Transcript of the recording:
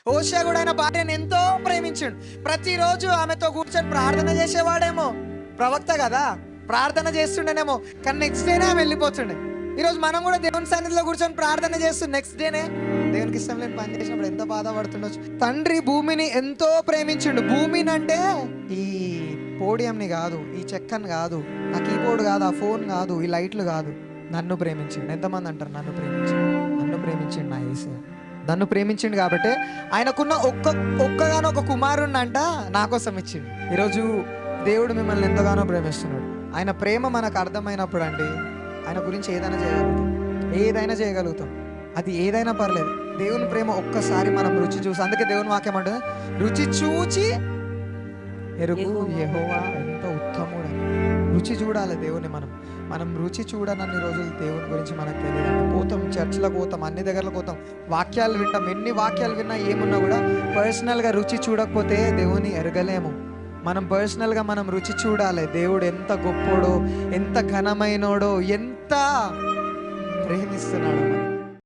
హోషేయ కూడా ఆయన భార్యను ఎంతో ప్రేమించిండు. ప్రతిరోజు ఆమెతో కూర్చొని ప్రార్థన చేసేవాడేమో, ప్రవక్త కదా, ప్రార్థన చేస్తుండేనేమో. కానీ నెక్స్ట్ డేనే ఆమె వెళ్ళిపోతుండే. ఈరోజు మనం కూడా దేవుని సన్నిధిలో కూర్చొని ప్రార్థన చేస్తూ నెక్స్ట్ డేనే దేవునికి ఇష్టం లేని పని చేసినప్పుడు ఎంత బాధపడుతుండొచ్చు. తండ్రి భూమిని ఎంతో ప్రేమించిండు. భూమిని అంటే ఈ పోడియంని కాదు, ఈ చెక్కని కాదు, ఆ కీబోర్డ్ కాదు, ఆ ఫోన్ కాదు, ఈ లైట్లు కాదు. నన్ను ప్రేమించిండు. ఎంతమంది అంటారు నన్ను ప్రేమించిండు? నన్ను ప్రేమించిండు నా యేసయ్య. నన్ను ప్రేమించిండు కాబట్టి ఆయనకున్న ఒక్కగానో ఒక కుమారుణ్ణి అంట నా కోసం ఇచ్చిండు. ఈరోజు దేవుడు మిమ్మల్ని ఎంతగానో ప్రేమిస్తున్నాడు. ఆయన ప్రేమ మనకు అర్థమైనప్పుడు అండి ఆయన గురించి ఏదైనా చేయగలుగుతాం. అది ఏదైనా పర్లేదు. దేవుని ప్రేమ ఒక్కసారి మనం రుచి చూసి, అందుకే దేవుని వాక్యం అంటుంది రుచి చూచి ఎరుగు యెహోవా ఎంత ఉత్తముడు. రుచి చూడాలి దేవుని. మనం రుచి చూడనన్ని రోజులు దేవుని గురించి మనకు తెలియదు. పోతాం, చర్చిలకు పోతాం, అన్ని దగ్గరలకు పోతాం, వాక్యాలు వింటాం. ఎన్ని వాక్యాలు విన్నా ఏమున్నా కూడా పర్సనల్గా రుచి చూడకపోతే దేవుని ఎరగలేము. మనం పర్సనల్గా మనం రుచి చూడాలి. దేవుడు ఎంత గొప్పోడో, ఎంత ఘనమైనోడో, ఎంత ప్రేమిస్తున్నాడో.